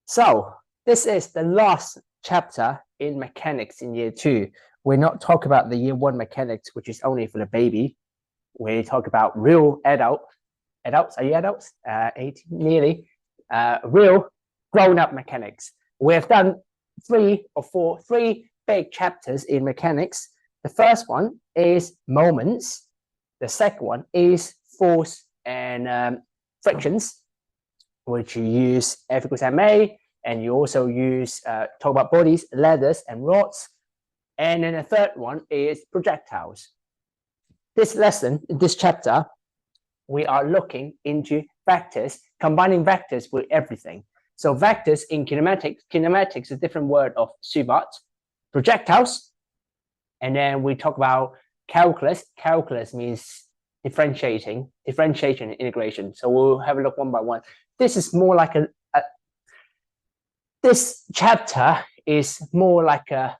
So this is the last chapter in mechanics in year 2. We're not talking about the year 1 mechanics, which is only for the baby. We talk about real adults. Are you adults? 18, nearly. Real grown-up mechanics. We have done 3 big chapters in mechanics. The first one is moments. The second one is force and frictions, which you use F equals ma, and you also use talk about bodies, ladders, and rods. And then the third one is projectiles. This lesson, this chapter, we are looking into vectors, combining vectors with everything. So vectors in kinematics is a different word of Schubert, projectiles, and then we talk about calculus. Calculus means differentiation and integration. So we'll have a look one by one. This is more like this chapter is more like a,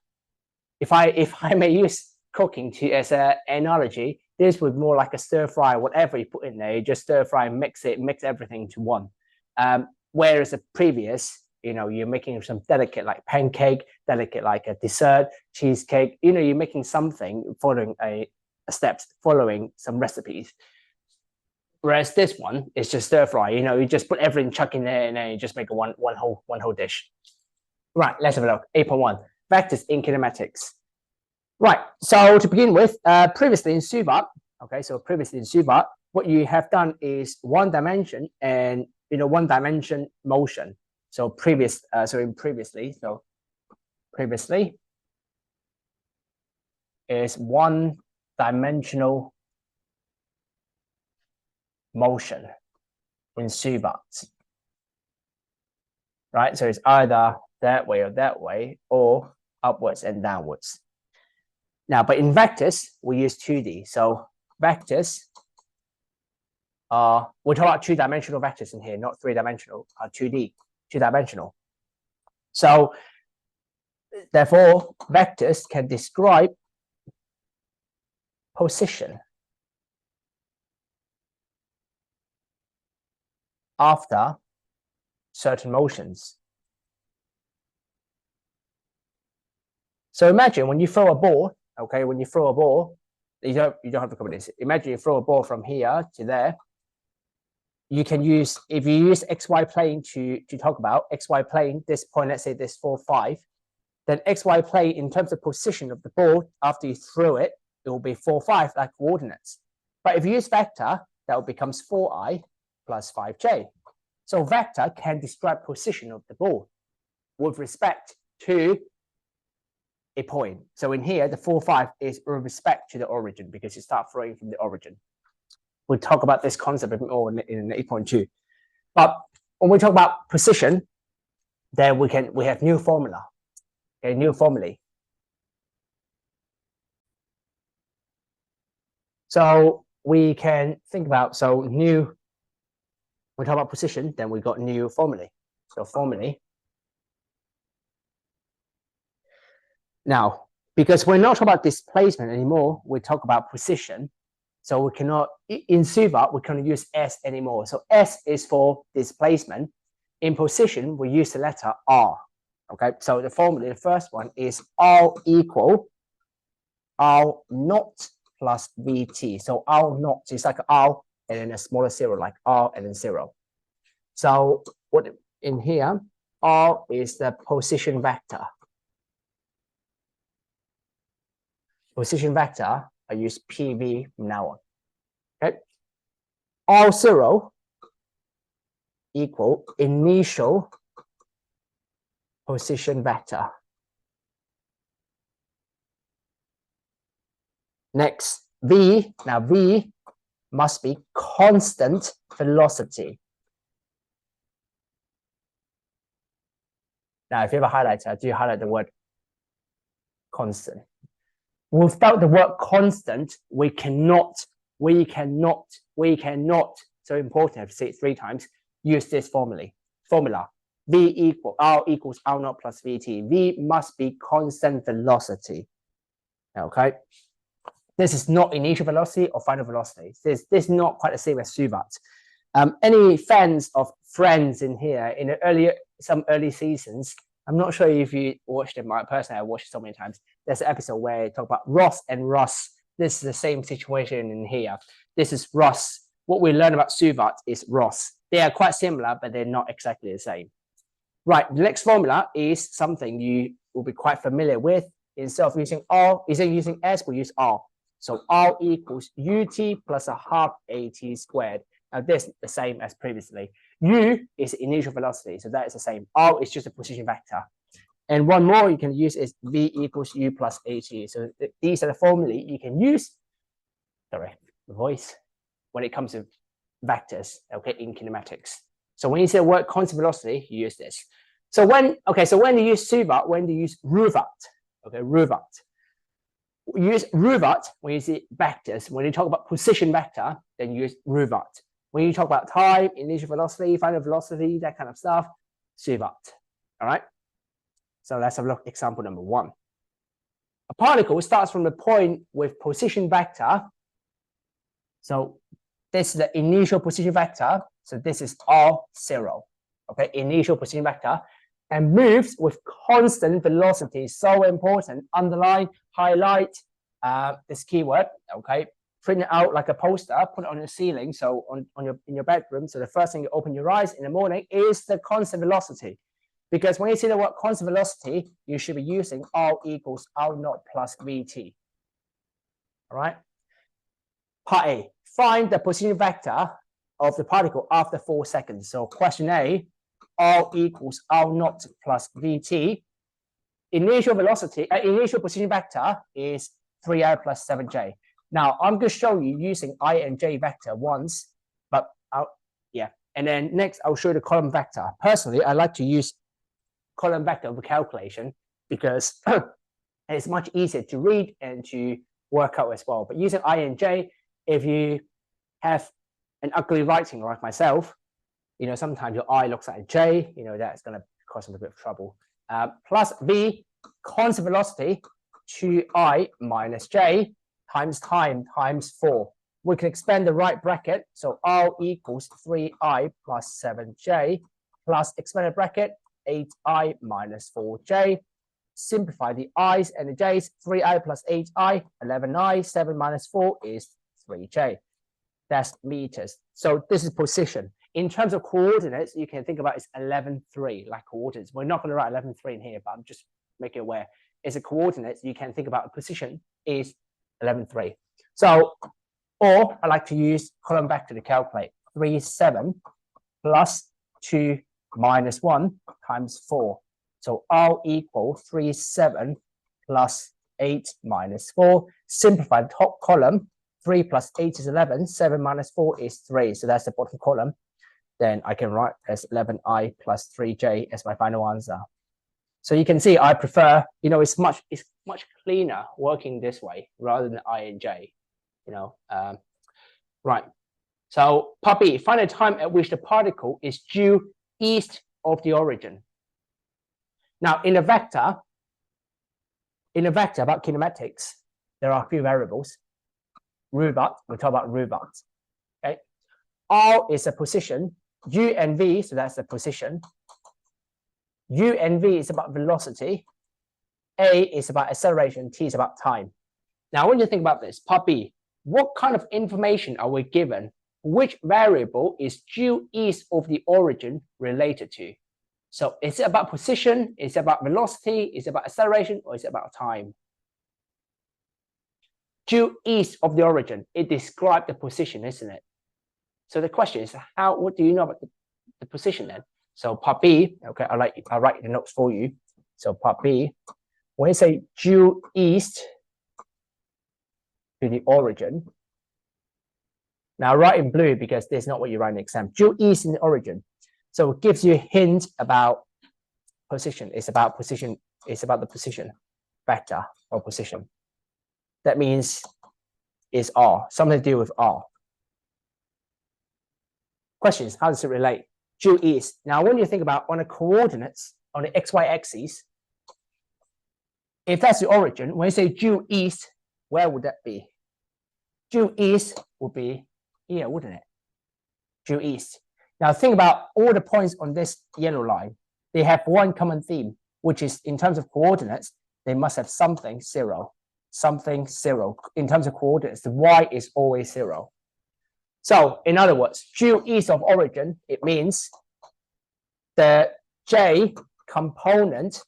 if I may use cooking as an analogy, this would more like a stir fry. Whatever you put in there, you just stir fry, mix everything to one. Whereas the previous, you're making some delicate like pancake, delicate like a dessert, cheesecake. You're making something following steps, following some recipes. Whereas this one is just stir fry. You just put everything, chuck in there, and then you just make a one whole dish. Right, let's have a look. 8.1 vectors in kinematics. Right, so to begin with, previously in Schubert, what you have done is one dimension and one dimension motion. So previously is one dimensional motion in Schubert. Right, so it's either that way or upwards and downwards. Now, but in vectors, we use 2D. So vectors are, we're talking about 2-dimensional vectors in here, not 3-dimensional, 2D, 2-dimensional. So therefore, vectors can describe position after certain motions. So imagine when you throw a ball, okay, when you throw a ball, you don't have to cover this. Imagine you throw a ball from here to there. You can use, if you use XY plane to talk about XY plane, this point, let's say this 4, 5, then XY plane in terms of position of the ball, after you throw it, it will be 4, 5, like coordinates. But if you use vector, that becomes 4i plus 5j. So vector can describe position of the ball with respect to a point. So in here, the 4, 5 is with respect to the origin because you start throwing from the origin. We'll talk about this concept a bit more in 8.2. But when we talk about position, then we have new formula, okay, new formulae. So we can think about, we talk about position, then we got new formulae. So formulae. Now, because we're not talking about displacement anymore, we talk about position. So we cannot, in Schubert, we cannot use S anymore. So S is for displacement. In position, we use the letter R. Okay, so the formula, the first one is R equal R naught plus VT. So R naught is like R and then a smaller zero, like R and then 0. So what in here, R is the position vector. Position vector, I use PV from now on. Okay. R0 equal initial position vector. Next, V. Now V must be constant velocity. Now, if you have a highlighter, do you highlight the word constant? Without the word constant, we cannot, so important, I have to say it 3 times, use this formula. V equal, R equals R naught plus VT. V must be constant velocity. Okay. This is not initial velocity or final velocity. This is not quite the same as Schubert. Any fans of Friends in here, in the some early seasons. I'm not sure if you watched it. Personally, I watched it so many times. There's an episode where they talk about Ross and Russ. This is the same situation in here. This is Russ. What we learn about Suvat is Ross. They are quite similar, but they're not exactly the same. Right, the next formula is something you will be quite familiar with. Instead of using R, instead of using S, we use R. So R equals UT plus a half AT squared. Now this is the same as previously. U is initial velocity, so that is the same. R is just a position vector. And one more you can use is V equals U plus AT. So these are the formulae you can use, sorry, voice, when it comes to vectors, okay, in kinematics. So when you say the word constant velocity, you use this. So when you use Suvat, when you use Ruvat, okay, Ruvat. You use Ruvat when you see vectors. When you talk about position vector, then you use Ruvat. When you talk about time, initial velocity, final velocity, that kind of stuff, Suvat. All right. So let's have a look at example number 1. A particle starts from the point with position vector. So this is the initial position vector. So this is R0. Okay, initial position vector, and moves with constant velocity. So important. Underline, highlight this keyword. Okay, print it out like a poster, put it on your ceiling. So in your bedroom. So the first thing you open your eyes in the morning is the constant velocity. Because when you see the word constant velocity, you should be using R equals R0 plus VT. All right. Part A, find the position vector of the particle after 4 seconds. So question A, R equals R0 plus VT. Initial velocity, initial position vector is 3i plus 7j. Now I'm going to show you using I and j vector once, but and then next I'll show you the column vector. Personally, I like to use column vector for calculation because it's much easier to read and to work out as well. But using I and j, if you have an ugly writing like myself, sometimes your I looks like a J, that's going to cause a bit of trouble. Plus V, constant velocity, 2I minus J times time times 4. We can expand the right bracket. So R equals 3I plus 7J plus expanded bracket, 8I minus 4J. Simplify the I's and the J's. 3I plus 8I, 11I. 7 minus 4 is 3J. That's meters. So this is position. In terms of coordinates, you can think about it's 11,3, like coordinates. We're not going to write 11,3 in here, but I'm just making it aware. It's a coordinates. You can think about a position is 11,3. So, or I like to use column vector to calculate. 3, 7 plus 2 minus 1 times 4. So R equal 3, 7 plus 8 minus 4. Simplify the top column. 3 plus 8 is 11. 7 minus 4 is 3. So that's the bottom column. Then I can write as 11I plus 3J as my final answer. So you can see I prefer, it's much cleaner working this way rather than I and J, Right. So part B, find the time at which the particle is due east of the origin. Now in a vector about kinematics, there are a few variables. Ruvat, we talk about Ruvat. Okay. R is a position. U and V, so that's the position. U and V is about velocity. A is about acceleration. T is about time. Now, when you think about this, part B, what kind of information are we given? Which variable is due east of the origin related to? So is it about position? Is it about velocity? Is it about acceleration? Or is it about time? Due east of the origin, it describes the position, isn't it? So the question is, what do you know about the position then? So part B, okay, I'll write the notes for you. So part B, when you say due east to the origin, now write in blue because there's not what you write in the exam. Due east in the origin. So it gives you a hint about position. It's about position. It's about the position vector or position. That means it's R, something to do with R. Questions, how does it relate? Due east. Now, when you think about on the coordinates, on the XY axis, if that's the origin, when you say due east, where would that be? Due east would be here, wouldn't it? Due east. Now, think about all the points on this yellow line. they have one common theme, which is in terms of coordinates, they must have something 0. Something 0. In terms of coordinates, the y is always 0. So in other words, due east of origin, it means the j component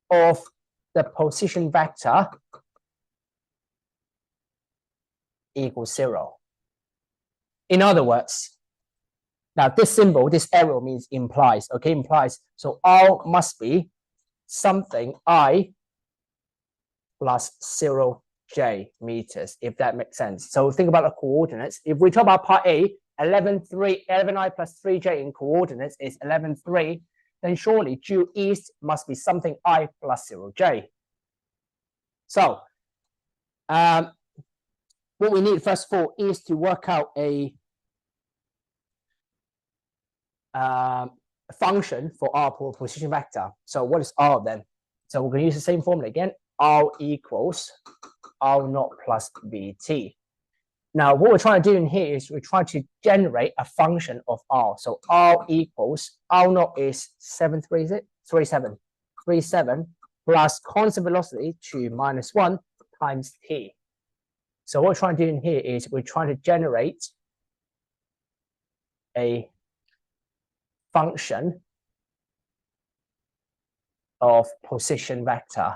of the position vector equals 0. In other words, now this symbol, this arrow means implies, okay, implies. So R must be something I plus 0j meters, if that makes sense. So think about the coordinates. If we talk about part A, 11i plus 3j in coordinates is 11,3, then surely due east must be something I plus 0j. So what we need first of all is to work out a function for R position vector. So what is R then? So we're going to use the same formula again. R equals R naught plus VT. Now, what we're trying to do in here is we're trying to generate a function of R. So R equals R naught is 7.3, is it? 3.7. 3.7 plus constant velocity to minus 1 times T. So what we're trying to do in here is we're trying to generate a function of position vector.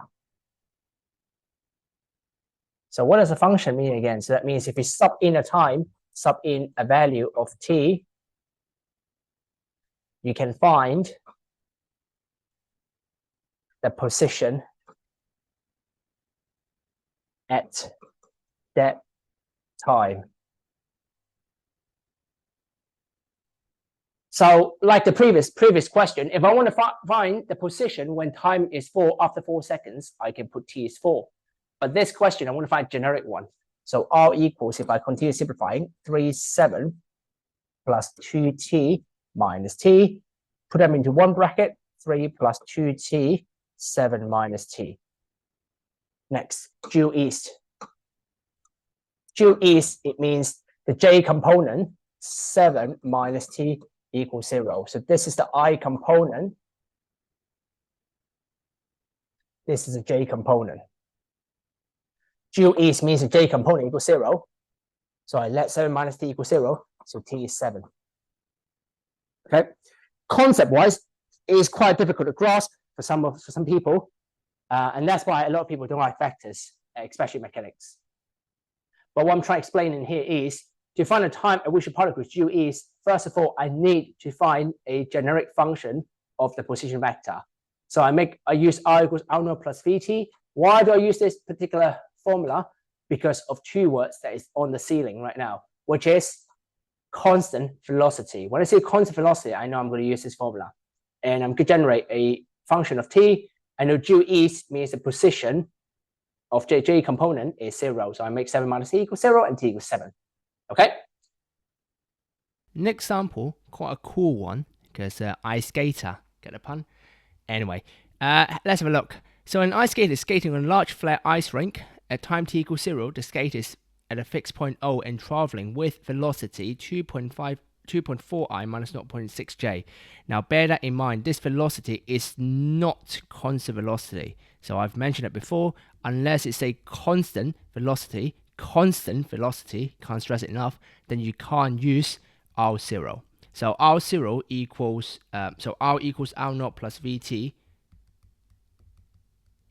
So what does a function mean again? So that means if you sub in a time, sub in a value of t, you can find the position at that time. So like the previous question, if I want to find the position when time is 4 after 4 seconds, I can put t is 4. But this question, I want to find a generic one. So R equals, if I continue simplifying, 3.7 plus 2t minus t. Put them into one bracket, 3 plus 2t, 7 minus t. Next, due east. Due east, it means the j component, 7 minus t equals 0. So this is the I component. This is a j component. Due east means the j component equals 0. So I let 7 minus t equals 0. So t is 7. Okay. Concept-wise, it is quite difficult to grasp for some people. And that's why a lot of people don't like vectors, especially mechanics. But what I'm trying to explain in here is to find a time at which a particle is due east, first of all, I need to find a generic function of the position vector. So I use R equals R naught plus VT. Why do I use this particular formula? Because of two words that is on the ceiling right now, which is constant velocity. When I say constant velocity, I know I'm going to use this formula. And I'm going to generate a function of t. I know due east means the position of j component is 0. So I make 7 minus t equals 0 and t equals 7. Okay? Next sample, quite a cool one, because ice skater, get the pun? Anyway, let's have a look. So an ice skater is skating on a large flat ice rink. At time t equals 0, the skate is at a fixed point O and traveling with velocity 2.4i minus 0.6j. Now bear that in mind, this velocity is not constant velocity. So I've mentioned it before, unless it's a constant velocity, can't stress it enough, then you can't use R0. So R0 equals, R equals R0 plus VT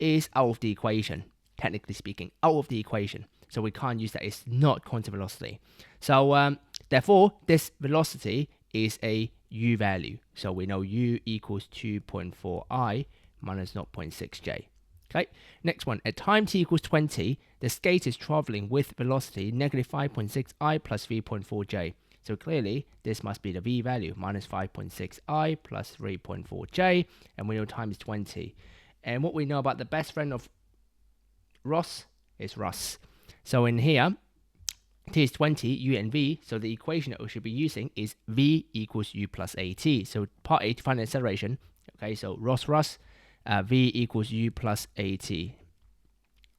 is out of the equation, technically speaking, out of the equation. So we can't use that, it's not constant velocity. So therefore, this velocity is a u value. So we know u equals 2.4i minus 0.6j. Okay, next one. At time t equals 20, the skate is traveling with velocity negative 5.6i plus 3.4j. So clearly, this must be the v value, minus 5.6i plus 3.4j, and we know time is 20. And what we know about the best friend of Ross is Russ. So in here, t is 20, u and v, so the equation that we should be using is v equals u plus at. So part A to find the acceleration, okay, so Russ, v equals u plus at.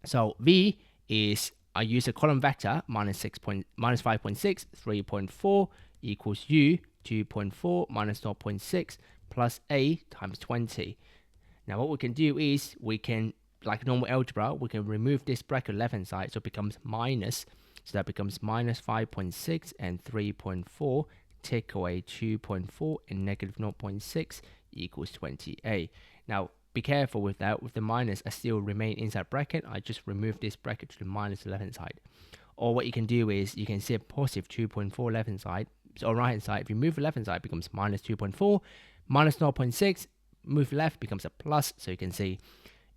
So v is, I use a column vector, minus 5.6, 3.4 equals u, 2.4 minus 0.6 plus a times 20. Now what we can do is we can, like normal algebra, we can remove this bracket left hand side, so it becomes minus. So that becomes minus 5.6 and 3.4. Take away 2.4 and negative 0.6 equals 28. Now be careful with that. With the minus, I still remain inside bracket. I just remove this bracket to the minus left hand side. Or what you can do is you can see a positive 2.4 left hand side. So on right hand side, if you move the left hand side, it becomes minus 2.4, minus 0.6, move left becomes a plus. So you can see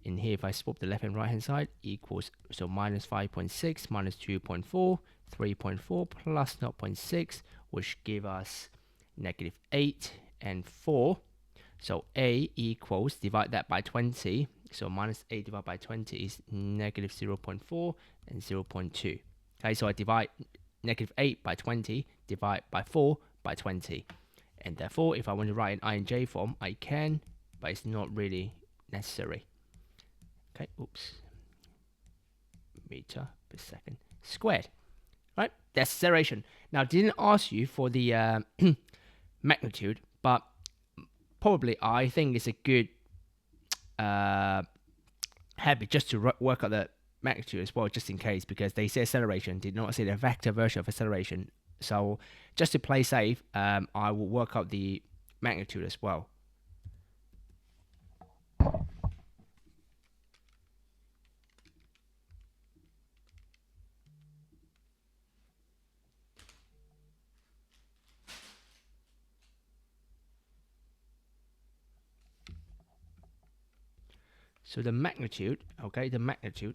in here, if I swap the left and right hand side, equals, so minus 5.6 minus 2.4, 3.4 plus 0.6, which give us negative 8 and 4. So a equals, divide that by 20. So minus 8 divided by 20 is negative 0.4 and 0.2. Okay, so I divide negative 8 by 20, divide by 4 by 20. And therefore, if I want to write in INJ form, I can, but it's not really necessary. Okay, oops. Meter per second squared. Right, that's acceleration. Now, didn't ask you for the magnitude, but probably I think it's a good habit just to work out the magnitude as well, just in case, because they say acceleration, did not say the vector version of acceleration. So just to play safe, I will work out the magnitude as well. So the magnitude, okay, the magnitude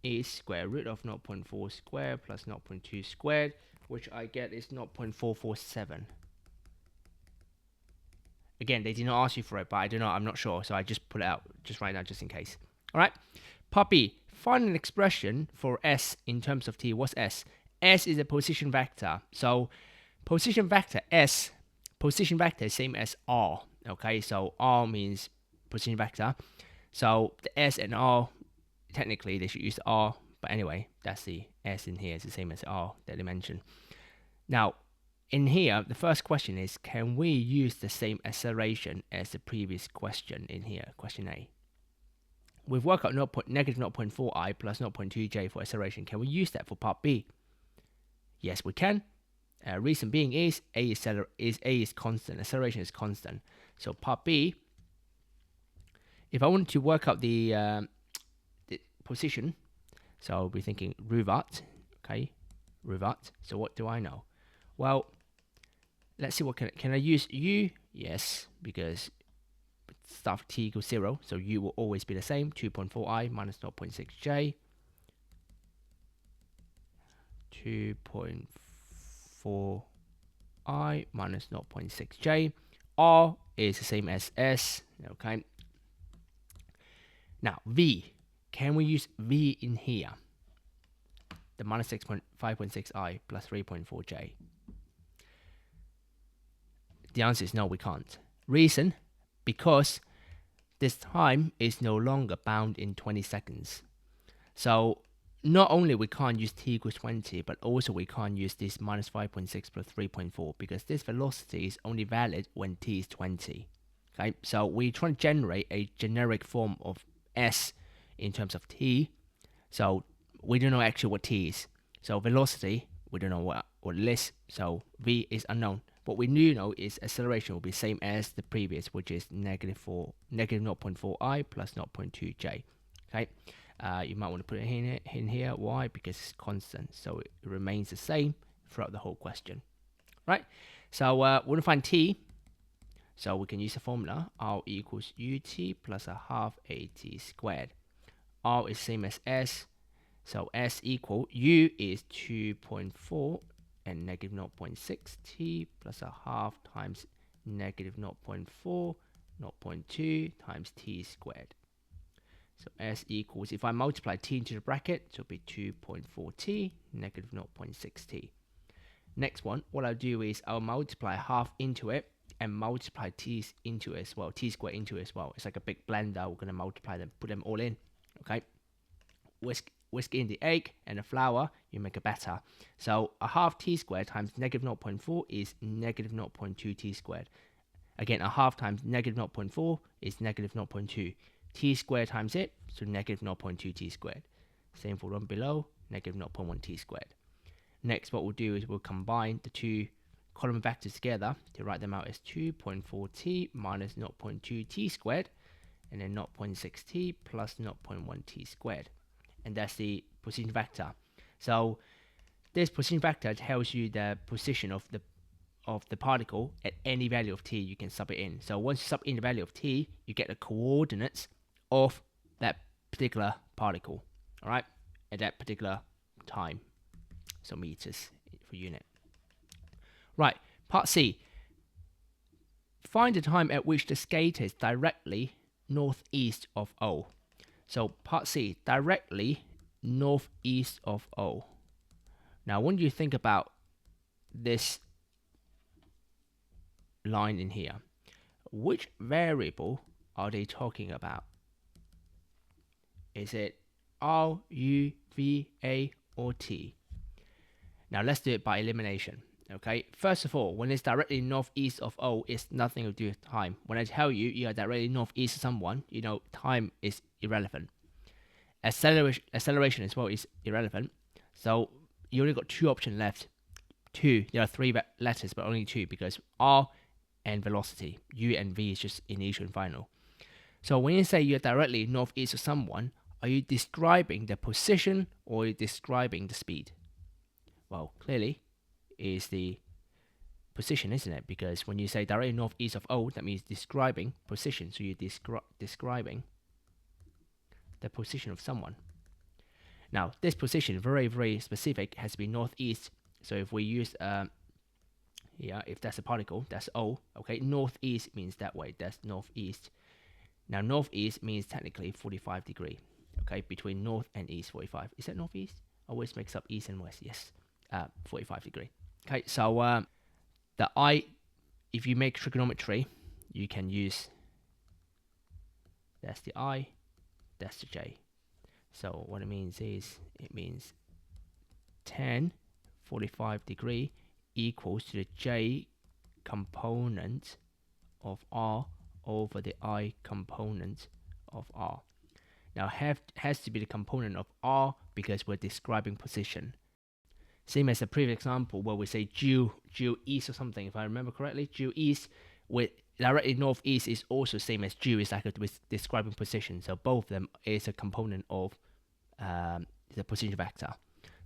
is square root of 0.4 squared plus 0.2 squared, which I get is 0.447. Again, they did not ask you for it, but I'm not sure, so I just put it out just right now, just in case. All right, part B, find an expression for S in terms of T. What's S? S is a position vector. So position vector S, position vector is same as R. Okay, so R means position vector. So the S and R, technically they should use R, but anyway, that's the S in here. It's the same as R that they mentioned. Now, in here, the first question is, can we use the same acceleration as the previous question in here, question A? We've worked out negative 0.4 I plus 0.2 J for acceleration. Can we use that for part B? Yes, we can. Reason being is A is constant, acceleration is constant. So part B, if I want to work out the position, so I'll be thinking Ruvat, okay, Ruvat. So what do I know? Well, let's see what can I use U? Yes, because start T equals 0, so U will always be the same, 2.4 I minus 0.6 J, 2.4 I minus 0.6 J. R is the same as S, okay. Now V, can we use V in here? The minus 5.6 I plus 3.4 J. The answer is no, we can't. Reason, because this time is no longer bound in 20 seconds. So not only we can't use t equals 20, but also we can't use this minus 5.6 plus 3.4 because this velocity is only valid when t is 20. Okay, so we try to generate a generic form of s in terms of t. So we don't know actually what t is. So velocity, we don't know what it is. So v is unknown. What we do know is acceleration will be same as the previous, which is negative 0.4 I plus 0.2 j. Okay, you might want to put it in here. Why? Because it's constant, so it remains the same throughout the whole question. Right? So we want to find t. So we can use the formula r equals ut plus a half at squared. R is same as s, so s equal u is 2.4 and negative 0.6 t plus a half times negative 0.4, 0.2 times t squared. So s equals, if I multiply t into the bracket, so it'll be 2.4 t negative 0.6 t. Next one, what I'll do is I'll multiply half into it and multiply t into it as well, t squared into it as well. It's like a big blender. We're going to multiply them, put them all in. Okay, whisk in the egg and the flour, you make a batter. So a half t squared times negative 0.4 is negative 0.2 t squared. Again, a half times negative 0.4 is negative 0.2. T squared times it, so negative 0.2 t squared. Same for one below, negative 0.1 t squared. Next, what we'll do is we'll combine the two column vectors together to write them out as 2.4t minus 0.2 t squared, and then 0.6t plus 0.1 t squared. And that's the position vector. So this position vector tells you the position of the particle at any value of t you can sub it in. So once you sub in the value of t, you get the coordinates of that particular particle, all right, at that particular time. So meters for unit. Right, part C. Find the time at which the skater is directly northeast of O. So part C, directly northeast of O. Now, when you think about this line in here, which variable are they talking about? Is it R, U, V, A, or T? Now, let's do it by elimination. Okay, first of all, when it's directly northeast of O, it's nothing to do with time. When I tell you you are directly northeast of someone, you know time is irrelevant. Acceleration as well is irrelevant. So you only got two options left. Two, there are three letters, but only two, because R and velocity, U and V is just initial and final. So when you say you're directly northeast of someone, are you describing the position or are you describing the speed? Well, clearly is the position, isn't it? Because when you say directly northeast of O, that means describing position. So you're describing the position of someone. Now, this position, very, very specific, has to be northeast. So if we use, if that's a particle, that's O. Okay, northeast means that way. That's northeast. Now, northeast means technically 45 degree. Okay, between north and east, 45. Is that northeast? Always mix up east and west. Yes, 45 degree. Okay, so the I, if you make trigonometry, you can use, that's the I, that's the J. So what it means is, it means tan 45 degree equals to the J component of R over the I component of R. Now has to be the component of R because we're describing position. Same as the previous example where we say due east or something, if I remember correctly. Due east with directly northeast is also same as due, is like with describing position. So both of them is a component of the position vector.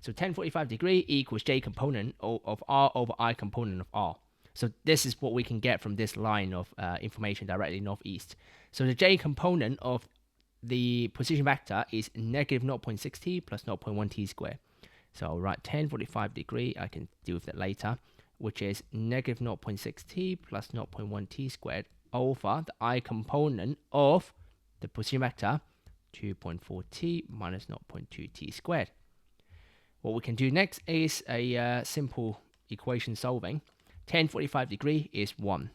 So tan 45 degree equals J component of R over I component of R. So this is what we can get from this line of information directly northeast. So the J component of the position vector is negative 0.6t plus 0.1t squared. So I'll write tan 45 degree, I can deal with that later, which is negative 0.6t plus 0.1t squared over the I component of the position vector, 2.4t minus 0.2t squared. What we can do next is a simple equation solving. Tan 45 degree is 1.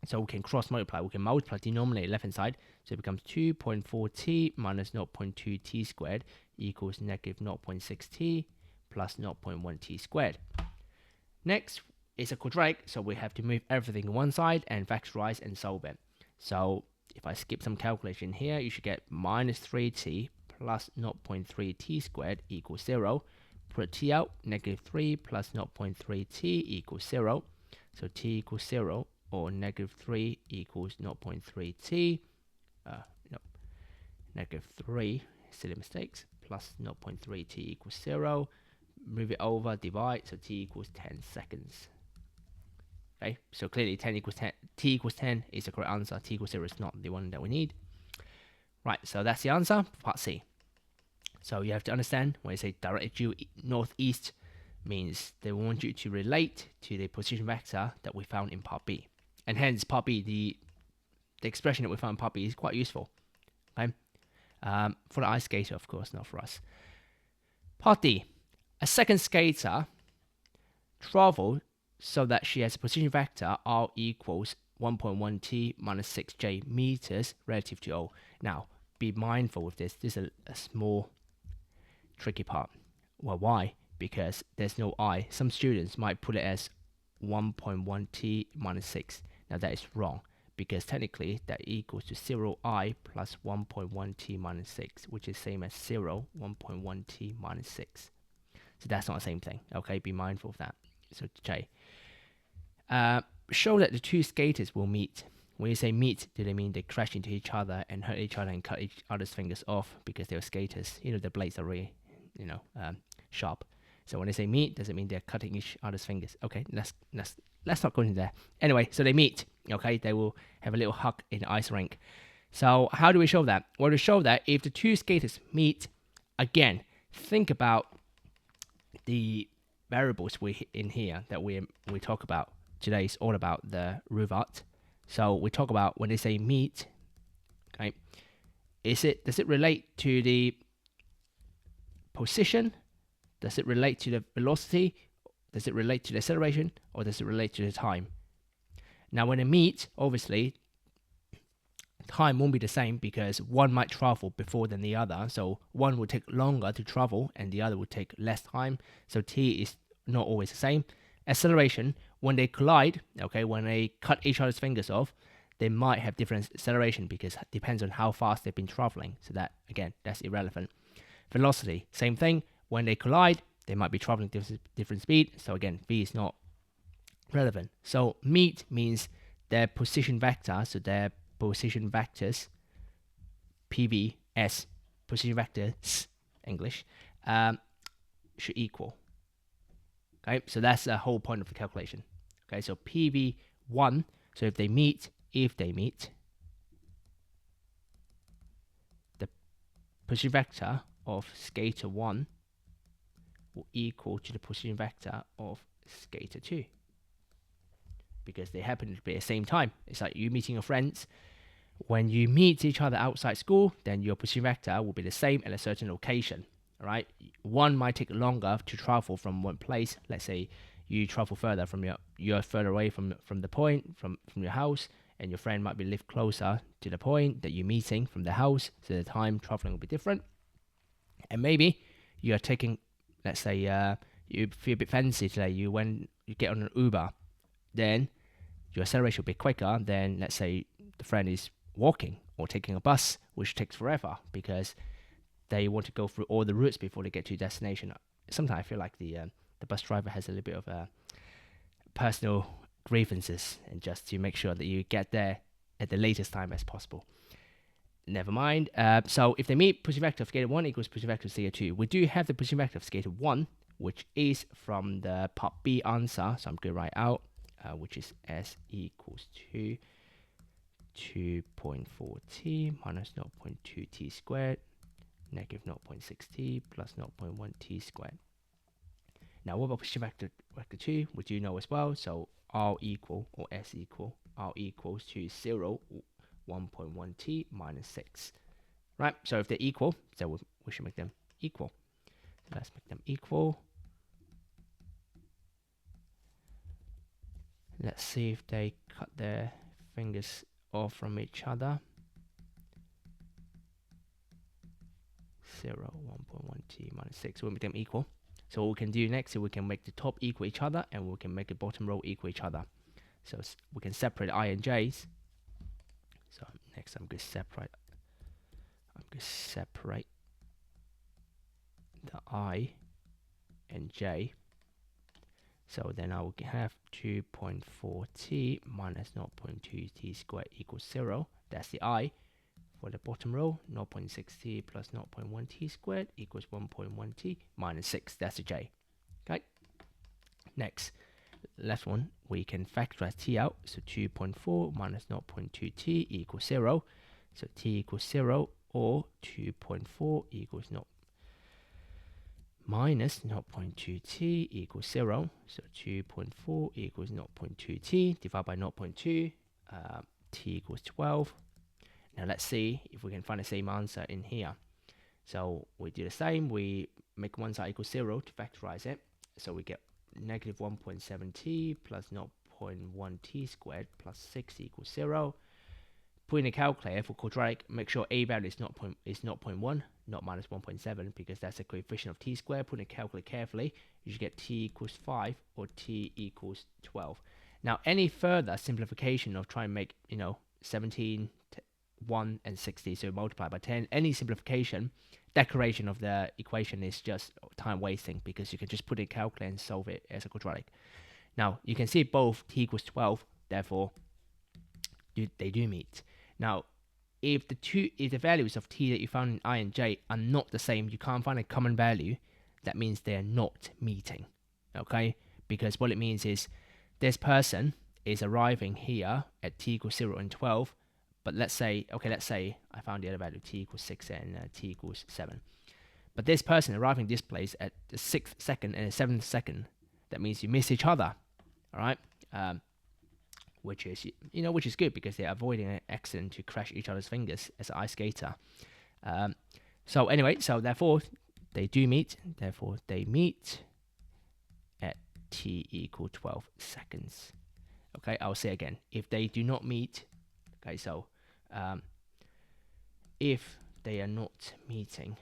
So we can cross multiply. We can multiply denominator left hand side. So it becomes 2.4t minus 0.2t squared equals negative 0.6t plus 0.1t squared. Next is a quadratic, so we have to move everything to one side and factorize and solve it. So if I skip some calculation here, you should get minus 3t plus 0.3t squared equals 0. Put t out, negative 3 plus 0.3t equals 0. So t equals 0 or negative 3 equals 0.3t. Negative 3, silly mistakes, plus 0.3t equals 0. Move it over, divide, so t equals 10 seconds. Okay, so clearly 10 equals 10, t equals 10 is the correct answer. T equals 0 is not the one that we need. Right, so that's the answer for part C. So you have to understand when you say directly due northeast means they want you to relate to the position vector that we found in part B. And hence part B, the expression that we found in part B is quite useful. Okay? For the ice skater, of course, not for us. Part D. A second skater traveled so that she has a position vector R equals 1.1t minus 6j meters relative to O. Now, be mindful with this. This is a small tricky part. Well, why? Because there's no I. Some students might put it as 1.1t minus 6. Now that is wrong, because technically that equals to 0i plus 1.1t minus 6, which is same as 1.1t minus 6. So that's not the same thing. Okay, be mindful of that. So J. Show that the two skaters will meet. When you say meet, do they mean they crash into each other and hurt each other and cut each other's fingers off because they're skaters? You know, the blades are really, sharp. So when they say meet, does it mean they're cutting each other's fingers? Okay, let's not go into there. Anyway, so they meet. Okay, they will have a little hug in the ice rink. So how do we show that? Well, to show that if the two skaters meet, again, think about the variables we in here that we talk about. Today is all about the root. So we talk about when they say meet, okay, does it relate to the position? Does it relate to the velocity? Does it relate to the acceleration? Or does it relate to the time? Now when they meet, obviously time won't be the same because one might travel before than the other. So one will take longer to travel and the other will take less time. So t is not always the same. Acceleration, when they collide, okay, when they cut each other's fingers off, they might have different acceleration because it depends on how fast they've been traveling. So that, again, that's irrelevant. Velocity, same thing. When they collide, they might be traveling different speed. So again, v is not relevant. So meet means their position vector, so their position vectors, PV, S, position vectors, English, should equal. Okay, so that's the whole point of the calculation. Okay, so PV1, so if they meet, the position vector of skater 1 will equal to the position vector of skater 2. Because they happen to be at the same time. It's like you meeting your friends. When you meet each other outside school, then your position vector will be the same at a certain location. All right, one might take longer to travel from one place. Let's say you travel further from you're further away from the point from your house, and your friend might be live closer to the point that you're meeting from the house. So the time traveling will be different. And maybe you are taking, let's say, you feel a bit fancy today. You get on an Uber, then your acceleration will be quicker than, let's say, the friend is walking or taking a bus, which takes forever because they want to go through all the routes before they get to your destination. Sometimes I feel like the bus driver has a little bit of personal grievances, and just to make sure that you get there at the latest time as possible. Never mind. So if they meet, position vector of skater 1 equals position vector of skater 2. We do have the position vector of skater 1, which is from the part B answer. So I'm going to write out, which is S equals to 2.4t minus 0.2t squared, negative 0.6t plus 0.1t squared. Now what about position vector 2? We do know as well. So R equal, or S equal, R equals to 0, 1.1t minus 6. Right, so if they're equal, so we should make them equal. Let's make them equal. Let's see if they cut their fingers off from each other. 0, 1.1t minus 6. We'll make them equal. So what we can do next is we can make the top equal each other, and we can make the bottom row equal each other. So we can separate I and J's. So next I'm going to separate the I and J. So then I will have 2.4t minus 0.2t squared equals 0. That's the I. For the bottom row, 0.6t plus 0.1t squared equals 1.1t minus 6. That's the J. Okay. Next, last one, we can factorize t out. So 2.4 minus 0.2t equals 0. So t equals 0, or 2.4 equals 0 minus 0.2t equals 0. So 2.4 equals 0.2t divided by 0.2, t equals 12. Now let's see if we can find the same answer in here. So we do the same. We make one side equal 0 to factorize it. So we get negative 1.7t plus 0.1t squared plus 6 equals 0. put in a calculator for quadratic, make sure a value is not 0.1, not minus 1.7, because that's a coefficient of t squared. Put in a calculator carefully, you should get t equals 5 or t equals 12. Now, any further simplification of trying to make, 17, 1, and 60, so multiply by 10, any simplification, declaration of the equation is just time wasting, because you can just put it in a calculator and solve it as a quadratic. Now, you can see both t equals 12, therefore, they do meet. Now, if the values of t that you found in I and j are not the same, you can't find a common value, that means they are not meeting, okay? Because what it means is this person is arriving here at t equals 0 and 12, but let's say I found the other value, t equals 6 and t equals 7. But this person arriving this place at the 6th second and the 7th second, that means you miss each other, all right? Which is good, because they're avoiding an accident to crash each other's fingers as an ice skater. So anyway, so therefore they do meet. Therefore they meet at t equal 12 seconds. Okay, I'll say again. If they do not meet, okay, so if they are not meeting,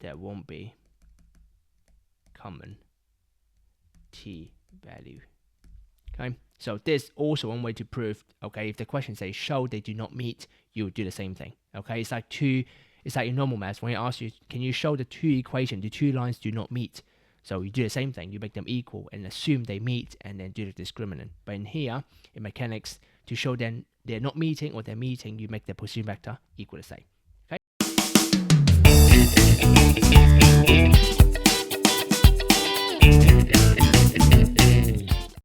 there won't be common t value. Okay, so there's also one way to prove, okay, if the question says show they do not meet, you would do the same thing. Okay, it's like in normal maths, when it asks you, can you show the the two lines do not meet? So you do the same thing, you make them equal and assume they meet, and then do the discriminant. But in here, in mechanics, to show them they're not meeting or they're meeting, you make the position vector equal the same. Okay.